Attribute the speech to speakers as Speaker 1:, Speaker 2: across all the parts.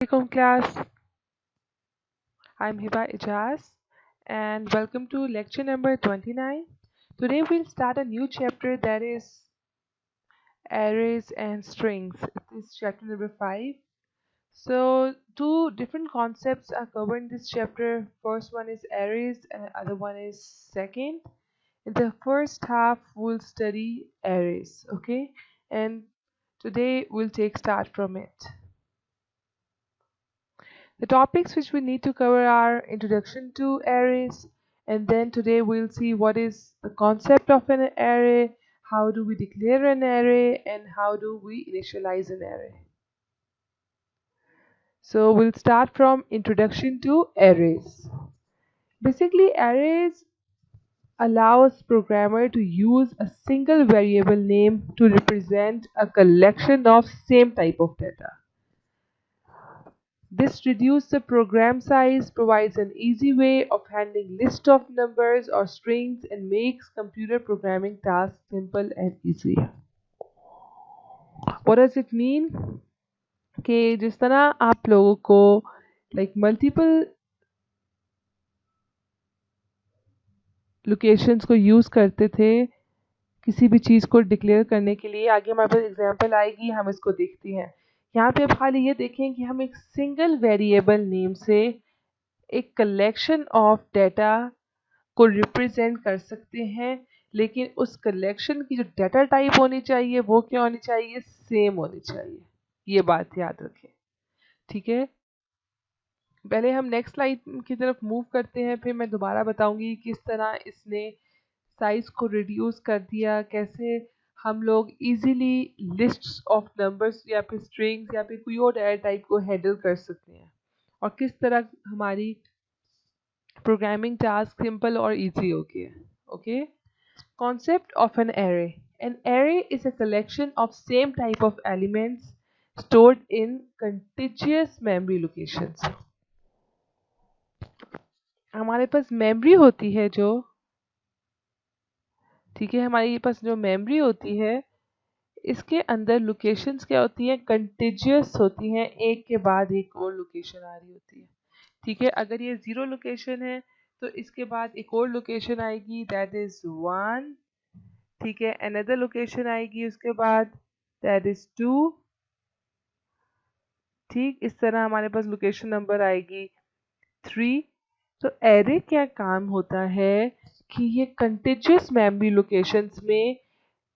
Speaker 1: Assalamualaikum class. I'm Hiba Ijaz and welcome to lecture number 29. Today we'll start a new chapter that is arrays and strings. It is chapter number 5. So two different concepts are covered in this chapter. First one is arrays and the other one is second. In the first half we'll study arrays, okay? And today we'll take start from it. The topics which we need to cover are introduction to arrays, and then today we'll see what is the concept of an array, how do we declare an array, and how do we initialize an array. So we'll start from introduction to arrays. Basically, arrays allows programmer to use a single variable name to represent a collection of same type of data. This reduces the program size, provides an easy way of handling list of numbers or strings, and makes computer programming tasks simple and easy. What does it mean? कि जिस तरह आप लोगों को multiple locations को use करते थे किसी भी चीज़ को डिक्लेयर करने के लिए, आगे हमारे पास एग्जांपल आएगी, हम इसको देखते हैं। यहाँ पे अब खाली ये देखें कि हम एक सिंगल वेरिएबल नेम से एक कलेक्शन ऑफ डाटा को रिप्रेजेंट कर सकते हैं, लेकिन उस कलेक्शन की जो डाटा टाइप होनी चाहिए वो क्या होनी चाहिए, सेम होनी चाहिए। ये बात याद रखें, ठीक है। पहले हम नेक्स्ट स्लाइड की तरफ मूव करते हैं, फिर मैं दोबारा बताऊंगी किस तरह इसने साइज को रिड्यूस कर दिया, कैसे हम लोग इजीली लिस्ट्स ऑफ नंबर्स या फिर स्ट्रिंग्स या फिर कोई और डाटा टाइप को हैंडल कर सकते हैं, और किस तरह हमारी प्रोग्रामिंग टास्क सिंपल और इजी हो गया। Okay, concept of an array. An array is a collection of same type of elements stored in contiguous memory locations. हमारे पास मेमोरी होती है जो, ठीक है, हमारे पास जो मेमोरी होती है इसके अंदर लोकेशंस क्या होती हैं, कंटिजियस होती हैं, एक के बाद एक और लोकेशन आ रही होती है। ठीक है, अगर ये 0 लोकेशन है तो इसके बाद एक और लोकेशन आएगी, दैट इज 1। ठीक है, अनदर लोकेशन आएगी उसके बाद, दैट इज 2। ठीक, इस तरह हमारे पास लोकेशन नंबर आएगी 3। तो एरे क्या काम होता है कि ये कंटिजियस मेमोरी लोकेशंस में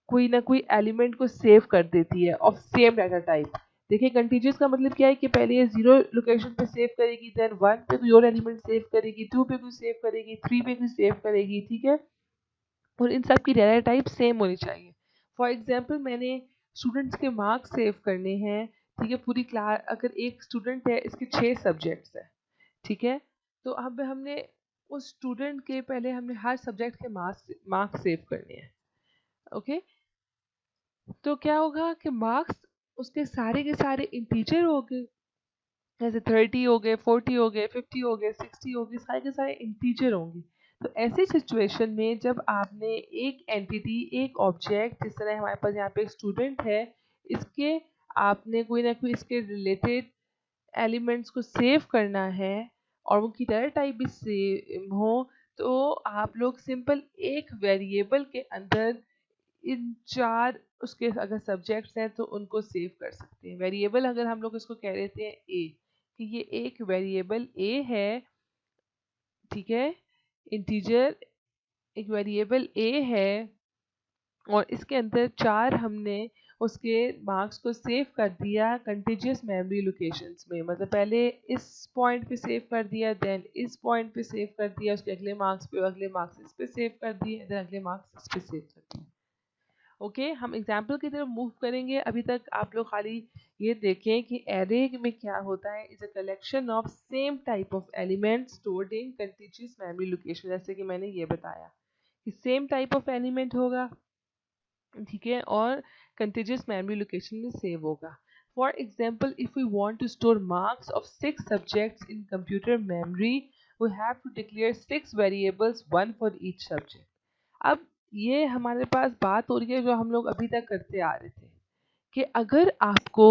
Speaker 1: कोई ना कोई एलिमेंट को सेव कर देती है ऑफ सेम डाटा टाइप। देखिए, कंटिजियस का मतलब क्या है कि पहले ये 0 लोकेशन पे सेव करेगी, देन 1 पे कोई और एलिमेंट सेव करेगी, 2 पे कोई सेव करेगी, 3 पे कोई सेव करेगी। ठीक है, और इन सब की डाटा टाइप सेम होनी चाहिए। फॉर एग्जांपल, मैंने स्टूडेंट्स के मार्क्स सेव करने हैं, ठीक है, पूरी क्लास, अगर एक स्टूडेंट है इसके 6 सब्जेक्ट्स है, ठीक है, तो अब हमने उस स्टूडेंट के पहले हमने हर सब्जेक्ट के मार्क्स सेव करने हैं। ओके, तो क्या होगा कि मार्क्स उसके सारे के सारे इंटीजर हो गए, जैसे 30 हो गए, 40 हो गए, 50 हो गए, 60 हो गए, सारे के सारे इंटीजर होंगे। तो ऐसी सिचुएशन में जब आपने एक एंटिटी, एक ऑब्जेक्ट, जिस तरह हमारे पास यहाँ पे एक स्टूडेंट है, इसके आपने कोई ना कोई इसके रिलेटेड एलिमेंट्स को सेव करना है और उनकी डाटा टाइप भी सेम हो, तो आप लोग सिंपल एक वेरिएबल के अंदर इन 4 उसके अगर सब्जेक्ट्स हैं तो उनको सेव कर सकते हैं। वेरिएबल अगर हम लोग इसको कह देते हैं ए, कि ये एक वेरिएबल ए है, ठीक है, इंटीजर एक वेरिएबल ए है, और इसके अंदर 4 हमने उसके मार्क्स को सेव कर दिया कंटिजियस मेमोरी लोकेशंस में। मतलब पहले इस पॉइंट पे सेव कर दिया, देन इस पॉइंट पे सेव कर दिया, उसके अगले मार्क्स पे, अगले मार्क्स इस पे सेव कर दिए, देन अगले मार्क्स इस पे सेव कर दिए। ओके, हम एग्जाम्पल की तरफ मूव करेंगे। अभी तक आप लोग खाली ये देखें कि एरे में क्या होता है, is a collection of same type of elements stored in continuous memory location. जैसे कि मैंने ये बताया कि सेम टाइप ऑफ एलिमेंट होगा, ठीक है, और कंटिन्यूअस मेमोरी लोकेशन में सेव होगा। For example, if we want to store marks of 6 subjects in computer memory, we have to declare 6 variables, 1 for each subject. अब ये हमारे पास बात हो रही है जो हम लोग अभी तक करते आ रहे थे, कि अगर आपको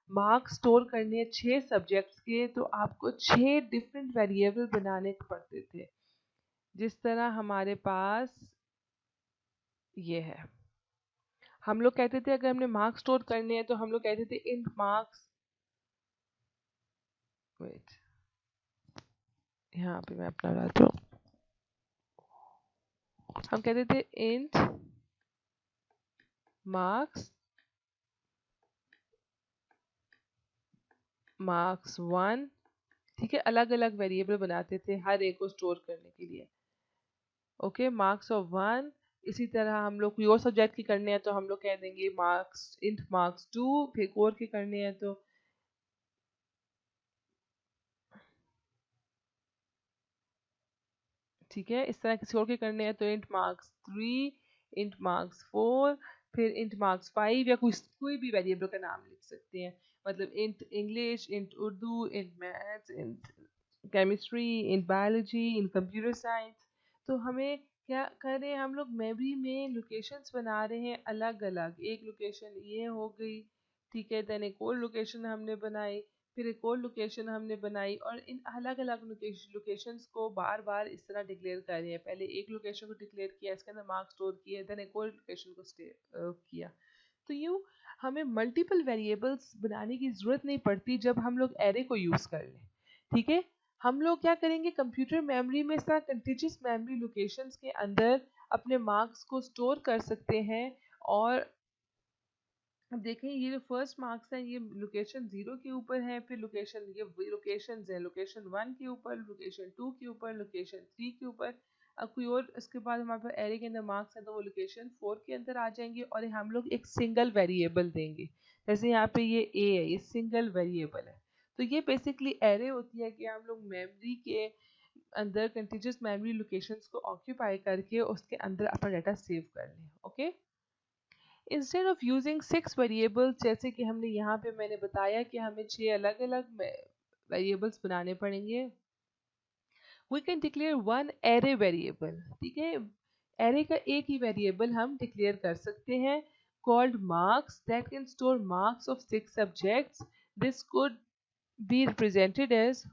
Speaker 1: मार्क्स स्टोर करने हैं 6 सब्जेक्ट्स के, तो आपको 6 डिफरेंट वेरिएबल बनाने पड़ते थे। जिस तरह हमारे पास ये है, हम लोग कहते थे अगर हमने मार्क्स स्टोर करने हैं तो हम लोग कहते थे इंट मार्क्स, वेट यहाँ पे मैं अपना लाता हूँ, हम कहते थे इंट मार्क्स मार्क्स 1, ठीक है, अलग अलग वेरिएबल बनाते थे हर एक को स्टोर करने के लिए। Okay, marks of 1। इसी तरह हम लोग कोई और सब्जेक्ट की करने हैं तो हम लोग कह देंगे मार्क्स इंट मार्क्स 2, फिर कोर के करने हैं तो ठीक है, इस तरह किसी और के करने हैं तो इंट मार्क्स 3, इंट मार्क्स 4, फिर इंट मार्क्स 5, या कोई भी वेरिएबल का नाम लिख सकते हैं, मतलब int English, int Urdu, int maths, int chemistry, int biology, int computer science. तो हमें क्या कर रहे हैं, हम लोग मेमोरी में लोकेशंस बना रहे हैं अलग अलग। एक लोकेशन ये हो गई, ठीक है, देन एक और लोकेशन हमने बनाई, फिर एक और लोकेशन हमने बनाई, और इन अलग अलग लोकेशंस को बार बार इस तरह डिक्लेयर कर रहे हैं। पहले एक लोकेशन को डिक्लेयर किया, इसके अंदर मार्क्स स्टोर किए, देन एक और लोकेशन को किया। तो यूँ हमें मल्टीपल वेरिएबल्स बनाने की ज़रूरत नहीं पड़ती जब हम लोग एरे को यूज़ कर लें। ठीक है, हम लोग क्या करेंगे, कंप्यूटर मेमोरी में इस तरह कंटीजियस मेमोरी लोकेशंस के अंदर अपने मार्क्स को स्टोर कर सकते हैं। और अब देखें, ये जो फर्स्ट मार्क्स हैं ये लोकेशन 0 के ऊपर है, फिर लोकेशन ये लोकेशन है लोकेशन 1 के ऊपर, लोकेशन 2 के ऊपर, लोकेशन 3 के ऊपर। अब कोई और इसके बाद हमारे पास एरे के अंदर मार्क्स हैं तो वो लोकेशन 4 के अंदर आ जाएंगे, और हम लोग एक सिंगल वेरिएबल देंगे। जैसे यहाँ पे ये ए है, ये सिंगल वेरिएबल है। तो ये बेसिकली एरे होती है कि हम लोग मेमोरी के अंदर कंटीजियस मेमोरी लोकेशंस को ऑक्यूपाई करके उसके अंदर अपना डाटा सेव कर लें। Okay, instead of using 6 variables, जैसे कि हमने यहाँ पे मैंने बताया कि हमें 6 अलग अलग वेरिएबल्स बनाने पड़ेंगे, we can declare one array variable. ठीक है, एरे का एक ही वेरिएबल हम डिक्लेयर कर सकते हैं, called marks, that can store marks of 6 subjects. This could be represented as,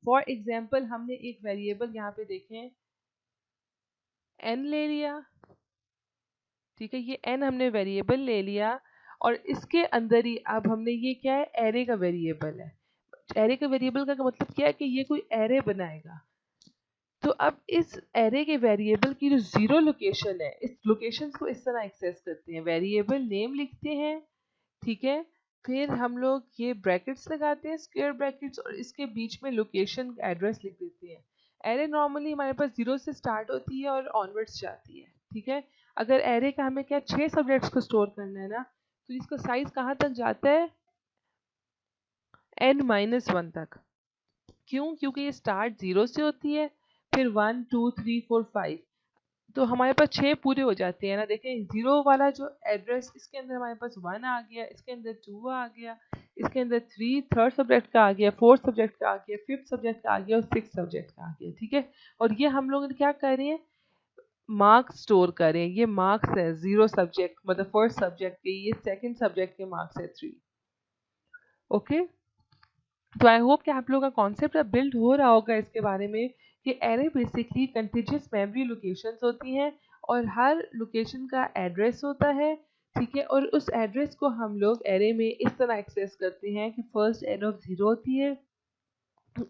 Speaker 1: for example हमने एक वेरिएबल यहाँ पे देखें n ले लिया, ठीक है, ये n हमने वेरिएबल ले लिया, और इसके अंदर ही अब हमने ये क्या है, एरे का वेरिएबल है। एरे का वेरिएबल का मतलब क्या है कि ये कोई एरे बनाएगा। तो अब इस एरे के वेरिएबल की जो 0 लोकेशन है, इस लोकेशन को इस तरह एक्सेस करते हैं, वेरिएबल नेम लिखते हैं, ठीक है, फिर हम लोग ये ब्रैकेट्स लगाते हैं, स्क्वायर ब्रैकेट्स, और इसके बीच में लोकेशन एड्रेस लिख देते हैं। एरे नॉर्मली हमारे पास 0 से स्टार्ट होती है और ऑनवर्ड्स जाती है। ठीक है, अगर एरे का हमें क्या 6 सब्जेक्ट्स को स्टोर करना है ना, तो इसका साइज कहाँ तक जाता है, n-1 तक। क्यों, क्योंकि ये स्टार्ट 0 से होती है, फिर 1 2 3 4 5, तो हमारे पास 6 पूरे हो जाते हैं ना। देखें, 0 वाला जो एड्रेस, इसके अंदर हमारे पास 1 आ गया, इसके अंदर 2 आ गया, इसके अंदर 3 थर्ड सब्जेक्ट का आ गया, 4th सब्जेक्ट का आ गया, 5th सब्जेक्ट का आ गया, और 6th सब्जेक्ट का आ गया। ठीक है, और ये हम लोग क्या कर रहे हैं, मार्क्स स्टोर करें। ये मार्क्स है 0 सब्जेक्ट, मतलब फर्स्ट सब्जेक्ट के, ये सेकंड सब्जेक्ट के मार्क्स है 3। ओके, तो आई होप कि आप लोगों का कॉन्सेप्ट अब बिल्ड हो रहा होगा इसके बारे में कि array basically contiguous memory locations होती हैं, और हर लोकेशन का एड्रेस होता है। ठीक है, और उस एड्रेस को हम लोग एरे में इस तरह एक्सेस करते हैं कि फर्स्ट एन ऑफ 0 होती है,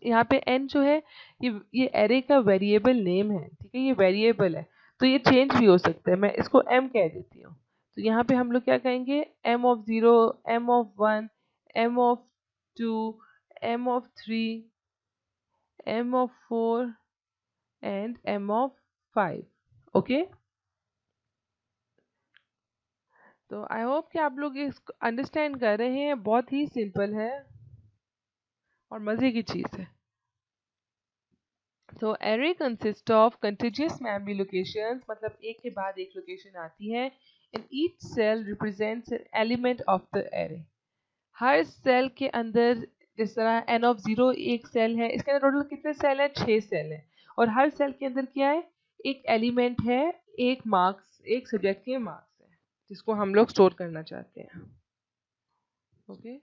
Speaker 1: यहाँ पे n जो है ये एरे का वेरिएबल नेम है। ठीक है, ये वेरिएबल है तो ये चेंज भी हो सकता है, मैं इसको m कह देती हूँ। तो यहाँ पे हम लोग क्या कहेंगे, m of 0, m of 1, m of 2, m of 3, m of 4 and m of 5। Okay, तो आई होप कि आप लोग इसको अंडरस्टैंड कर रहे हैं, बहुत ही सिंपल है और मज़े की चीज़ है। तो array consist of contiguous memory locations, मतलब एक के बाद एक लोकेशन आती है, and each cell represents an element of the array. हर सेल के अंदर, जिस तरह एन ऑफ 0 एक सेल है, इसके अंदर टोटल कितने सेल हैं, 6 सेल हैं, और हर सेल के अंदर क्या है, एक एलिमेंट है, एक मार्क्स, एक सब्जेक्ट के मार्क्स है, जिसको हम लोग स्टोर करना चाहते हैं। Okay.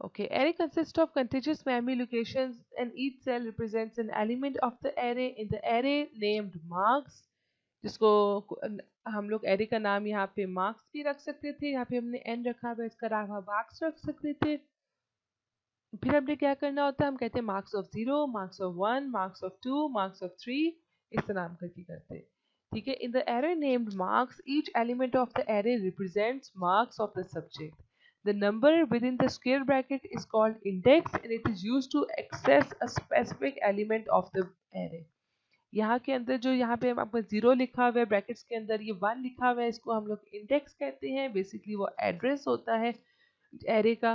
Speaker 1: Okay, array consists of contiguous memory locations and each cell represents an element of the array. In the array named marks, जिसको हम लोग array का नाम यहाँ पे marks भी रख सकते थे, यहाँ पे हमने n रखा हुआ है, इसका नाम हम marks रख सकते थे। फिर हमने क्या करना होता है, हम कहते हैं marks of 0, marks of 1, marks of 2, marks of 3, इस तरह हम करके करते हैं। ठीक है, in the array named marks, each element of the array represents marks of the subject. The number within the square bracket is called index and it is used to access a specific element of the array. यहाँ के अंदर जो यहाँ पे आपका 0 लिखा हुआ है ब्रैकेट्स के अंदर, ये 1 लिखा हुआ है, इसको हम लोग इंडेक्स कहते हैं। बेसिकली वो एड्रेस होता है एरे का,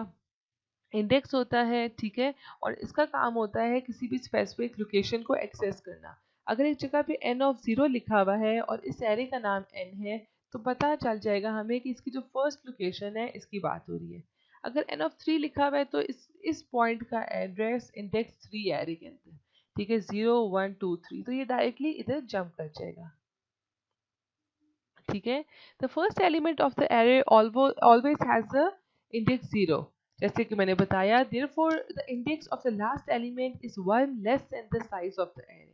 Speaker 1: इंडेक्स होता है। ठीक है, और इसका काम होता है किसी भी स्पेसिफिक लोकेशन को एक्सेस करना। अगर एक जगह पे n ऑफ 0 लिखा हुआ है और इस एरे का नाम n है तो पता चल जाएगा हमें कि इसकी जो फर्स्ट लोकेशन है इसकी बात हो रही है। अगर n ऑफ 3 लिखा हुआ है तो इस पॉइंट का एड्रेस इंडेक्स 3 एरे के अंदर, ठीक है, 0 1 2 3, तो ये डायरेक्टली इधर जंप कर जाएगा। ठीक है, the first element of the array always has the index 0, जैसे कि मैंने बताया। Therefore the index of the last element is 1 less than the size of the array.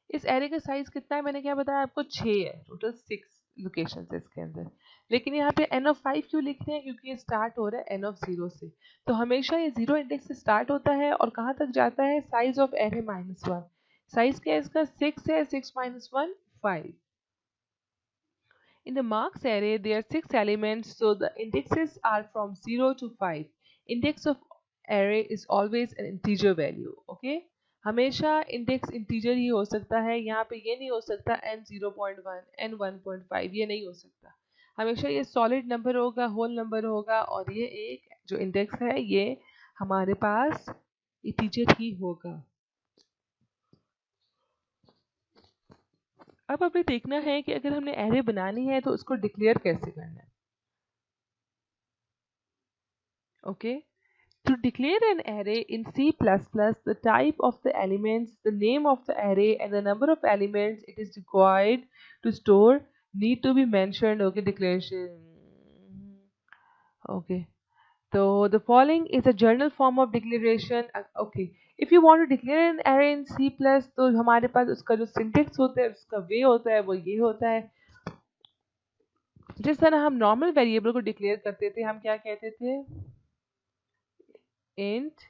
Speaker 1: इस एरे का साइज कितना है, मैंने क्या बताया आपको, 6 है, टोटल 6 लोकेशन है इसके अंदर। लेकिन यहाँ पे n ऑफ 5 क्यों लिख रहे हैं, क्योंकि ये स्टार्ट हो रहा है n ऑफ 0 से, तो हमेशा ये 0 इंडेक्स से स्टार्ट होता है और कहाँ तक जाता है, साइज ऑफ एरे -1। साइज क्या है इसका, 6 है, 6 - 1 5। In the marks array, there are 6 elements, so the indexes are from 0 to 5. Index of array is always an integer value. Okay? हमेशा इंडेक्स इंटीजर ही हो सकता है, यहाँ पे ये नहीं हो सकता n 0.1 n 1.5, ये नहीं हो सकता। हमेशा ये सॉलिड नंबर होगा, होल नंबर होगा, और ये एक जो इंडेक्स है ये हमारे पास इंटीजर ही होगा। अब हमें देखना है कि अगर हमने एरे बनानी है तो उसको डिक्लेयर कैसे करना है। Okay, to declare an array in C++, the type of the elements, the name of the array, and the number of elements it is required to store need to be mentioned. Okay, declaration. Okay, so the following is a general form of declaration. Okay, if you want to declare an array in C++, तो हमारे पास उसका जो syntax होता है, उसका way होता है, वो ये होता है। जिस तरह हम नॉर्मल वेरिएबल को डिक्लेयर करते थे, हम क्या कहते थे, int,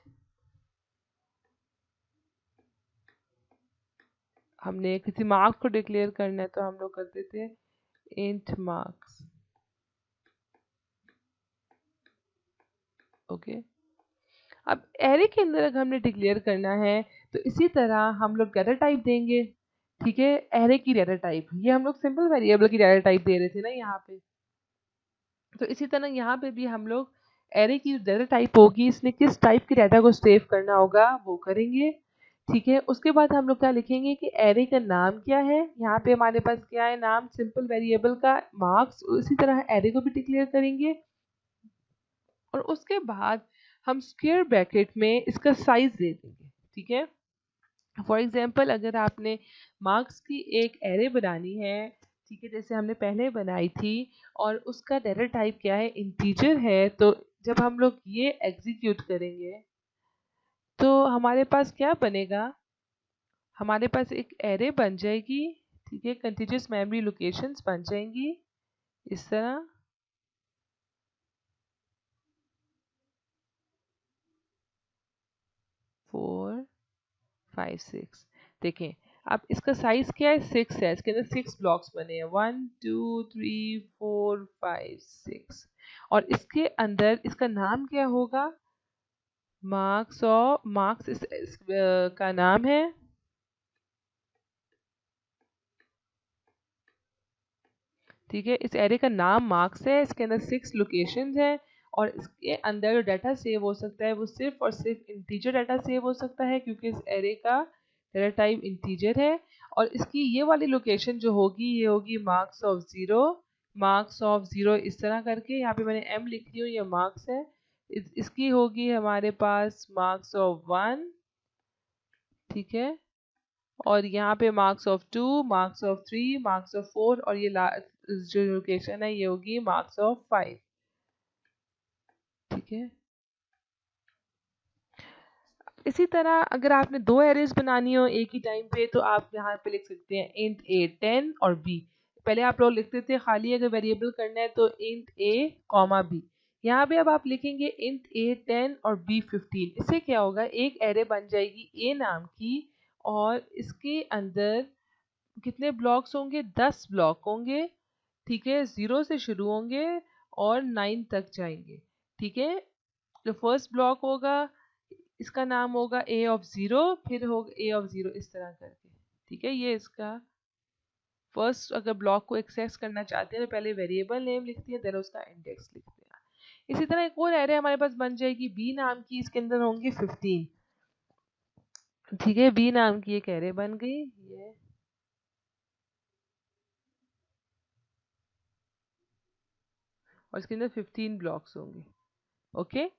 Speaker 1: हमने किसी मार्क्स को डिक्लेयर करना है तो हम लोग करते थे int marks। ओके, अब एरे के अंदर अगर हमने डिक्लेयर करना है तो इसी तरह हम लोग डाटा टाइप देंगे। ठीक है, एरे की डाटा टाइप, ये हम लोग सिंपल वेरिएबल की डाटा टाइप दे रहे थे ना यहाँ पे, तो इसी तरह यहाँ पे भी हम लोग एरे की डाटा टाइप होगी, इसने किस टाइप की डाटा को सेव करना होगा वो करेंगे। ठीक है, उसके बाद हम लोग क्या लिखेंगे कि एरे का नाम क्या है। यहाँ पे हमारे पास क्या है, नाम सिंपल वेरिएबल का मार्क्स, उसी तरह एरे को भी डिक्लेयर करेंगे। और उसके बाद हम स्क्वायर ब्रैकेट में इसका साइज दे देंगे। ठीक है, फॉर एग्जांपल अगर आपने मार्क्स की एक एरे बनानी है, ठीक है, जैसे हमने पहले बनाई थी, और उसका डाटा टाइप क्या है, इंटीजर है, तो जब हम लोग ये एग्जीक्यूट करेंगे तो हमारे पास क्या बनेगा, हमारे पास एक एरे बन जाएगी। ठीक है, कंटीन्यूअस मेमोरी लोकेशंस बन जाएंगी इस तरह। फोर 5 6, देखें अब इसका साइज क्या है, 6 है, इसके अंदर 6 ब्लॉक्स बने हैं, 1 2 3 4 5 6, और इसके अंदर इसका नाम क्या होगा, मार्क्स, और मार्क्स का नाम है। ठीक है, इस एरे का नाम मार्क्स है, इसके अंदर 6 लोकेशंस हैं, और इसके अंदर जो डाटा सेव हो सकता है वो सिर्फ और सिर्फ इंटीजर डाटा सेव हो सकता है, क्योंकि इस एरे का डाटा टाइप इंटीजर है। और इसकी ये वाली लोकेशन जो होगी ये होगी मार्क्स ऑफ 0, मार्क्स ऑफ 0, इस तरह करके, यहाँ पे मैंने m लिख दी हूँ, ये मार्क्स है। इसकी होगी हमारे पास मार्क्स ऑफ 1, ठीक है, और यहाँ पे marks of 2, marks of 3, marks of 4, और ये जो लोकेशन है ये होगी मार्क्स ऑफ 5। ठीक है, इसी तरह अगर आपने दो एरेज बनानी हो एक ही टाइम पे तो आप यहाँ पे लिख सकते हैं इंट a 10 और b। पहले आप लोग लिखते थे खाली अगर वेरिएबल करना है तो इंट a कॉमा b। यहाँ पे अब आप लिखेंगे इंट a 10 और b 15। इससे क्या होगा, एक एरे बन जाएगी a नाम की और इसके अंदर कितने ब्लॉक्स होंगे, 10 ब्लॉक होंगे। ठीक है, 0 से शुरू होंगे और 9 तक जाएंगे। ठीक है, जो फर्स्ट ब्लॉक होगा इसका नाम होगा ए ऑफ 0, फिर होगा ए ऑफ 0, इस तरह करके। ठीक है, ये इसका फर्स्ट अगर ब्लॉक को एक्सेस करना चाहते हैं तो पहले वेरिएबल नेम लिखते हैं, देन उसका इंडेक्स लिखते हैं। इसी तरह एक और एरे हमारे पास बन जाएगी बी नाम की, इसके अंदर होंगे 15। ठीक है, बी नाम की एक एरे बन गई ये, और इसके अंदर 15 ब्लॉक्स होंगे। ओके,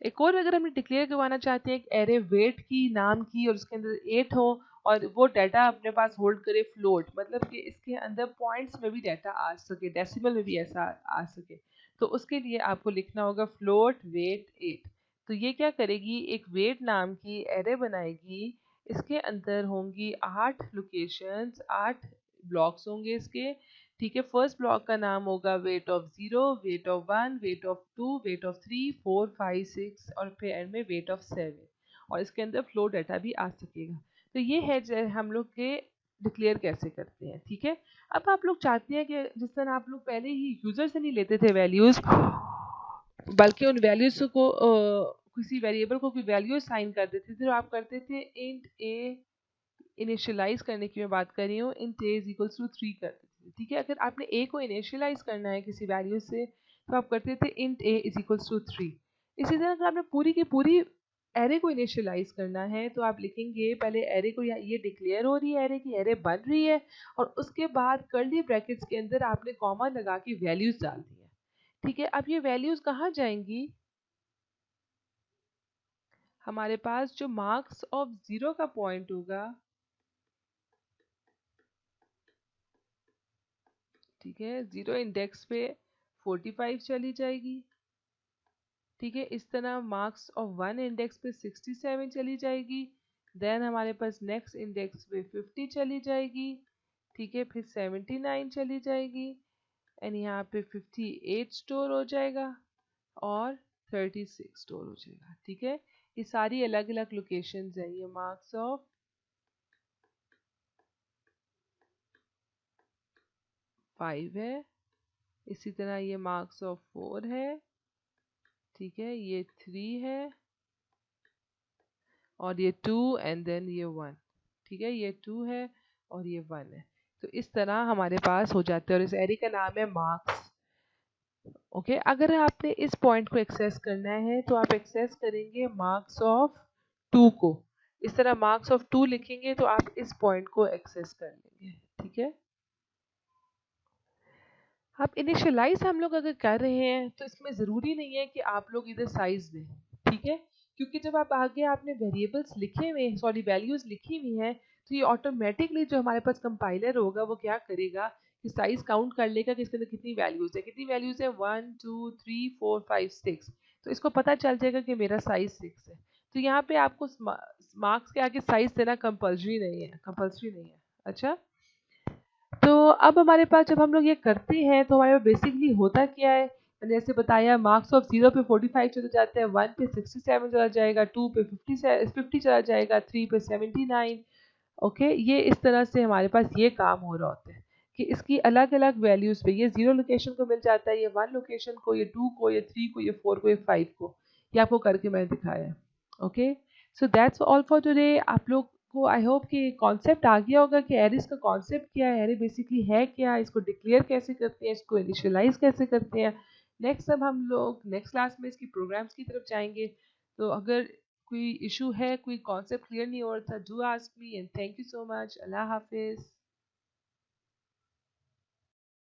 Speaker 1: एक और अगर हम डिक्लेयर करवाना चाहते हैं एक एरे वेट की नाम की और उसके अंदर 8 हो और वो डाटा अपने पास होल्ड करे फ्लोट, मतलब कि इसके अंदर पॉइंट्स में भी डाटा आ सके, डेसिमल में भी ऐसा आ सके, तो उसके लिए आपको लिखना होगा फ्लोट वेट 8। तो ये क्या करेगी, एक वेट नाम की एरे बनाएगी, इसके अंदर होंगी 8 लोकेशंस, 8 ब्लॉक्स होंगे इसके। ठीक है, फर्स्ट ब्लॉक का नाम होगा weight of 0, weight of 1, weight of 2, weight of 3, 4, 5, 6 और फिर एंड में वेट ऑफ 7, और इसके अंदर फ्लो डाटा भी आ सकेगा। तो ये है हम लोग के डिक्लेयर कैसे करते हैं। ठीक है, अब आप लोग चाहते हैं कि जिस तरह आप लोग पहले ही यूजर से नहीं लेते थे वैल्यूज, बल्कि उन वैल्यूज को किसी वेरिएबल को कोई वैल्यू साइन कर देते थे, तो आप करते थे इंट ए, इनिशियलाइज करने की मैं बात कर रही हूँ, int a is equals to 3 करते थे। ठीक है, अगर आपने a को इनिशियलाइज करना है किसी वैल्यू से तो आप करते थे int a is equals to 3। इसी तरह अगर आपने पूरी की पूरी एरे को इनिशियलाइज करना है तो आप लिखेंगे पहले एरे को, ये डिक्लेयर हो रही है एरे की, एरे बन रही है, और उसके बाद कर्ली ब्रैकेट्स के अंदर आपने कॉमा लगा के वैल्यूज डाल दी है। ठीक है, अब ये वैल्यूज कहाँ जाएंगी, हमारे पास जो मार्क्स ऑफ 0 का पॉइंट होगा, ठीक है, 0 इंडेक्स पे 45 चली जाएगी। ठीक है, इस तरह मार्क्स ऑफ 1 इंडेक्स पे 67 चली जाएगी। देन हमारे पास नेक्स्ट इंडेक्स पे 50 चली जाएगी। ठीक है, फिर 79 चली जाएगी, एंड यहाँ पे 58 स्टोर हो जाएगा और 36 स्टोर हो जाएगा। ठीक है, ये सारी अलग अलग लोकेशंस हैं। ये मार्क्स ऑफ 5 है, इसी तरह ये मार्क्स ऑफ 4 है। ठीक है, ये 3 है और ये 2 एंड देन ये 1। ठीक है, ये 2 है और ये 1 है। तो इस तरह हमारे पास हो जाते हैं और इस एरे का नाम है मार्क्स। ओके, अगर आपने इस पॉइंट को एक्सेस करना है तो आप एक्सेस करेंगे मार्क्स ऑफ 2 को, इस तरह मार्क्स ऑफ 2 लिखेंगे तो आप इस पॉइंट को एक्सेस कर लेंगे। ठीक है, अब इनिशियलाइज हम लोग अगर कर रहे हैं तो इसमें ज़रूरी नहीं है कि आप लोग इधर साइज दें। ठीक है, क्योंकि जब आप आगे आपने वेरिएबल्स लिखे हुए, सॉरी वैल्यूज़ लिखी हुई हैं, तो ये ऑटोमेटिकली जो हमारे पास कंपाइलर होगा वो क्या करेगा कि साइज काउंट कर लेगा कि इसके अंदर कितनी वैल्यूज़ है, कितनी वैल्यूज़ है 1 2 3 4 5 6, तो इसको पता चल जाएगा कि मेरा साइज 6 है। तो यहाँ पे आपको मार्क्स के आगे साइज देना कंपल्सरी नहीं है, कंपल्सरी नहीं है। अच्छा, तो अब हमारे पास जब हम लोग ये करते हैं तो हमारे पास बेसिकली होता क्या है, मैंने जैसे बताया मार्क्स ऑफ 0 पे 45 चला जाता है, 1 पे 67 चला जाएगा, 2 पे 50 चला जाएगा, 3 पे 79। ओके, ये इस तरह से हमारे पास ये काम हो रहा होता है कि इसकी अलग अलग वैल्यूज पे ये 0 लोकेशन को मिल जाता है, ये 1 लोकेशन को, ये 2 को, ये 3 को, ये 4 को, ये 5 को। ये आपको करके मैंने दिखाया है। Okay, so that's all for today. आप लोग को आई होप कि कॉन्सेप्ट आ गया होगा कि एरेस का कॉन्सेप्ट क्या है, एरे बेसिकली है क्या, इसको डिक्लेयर कैसे करते हैं, इसको इनिशियलाइज कैसे करते हैं। नेक्स्ट अब हम लोग नेक्स्ट क्लास में इसकी प्रोग्राम्स की तरफ जाएंगे। तो अगर कोई इशू है, कोई कॉन्सेप्ट क्लियर नहीं हो रहा था, do ask me, and thank you so much. Allah Hafiz.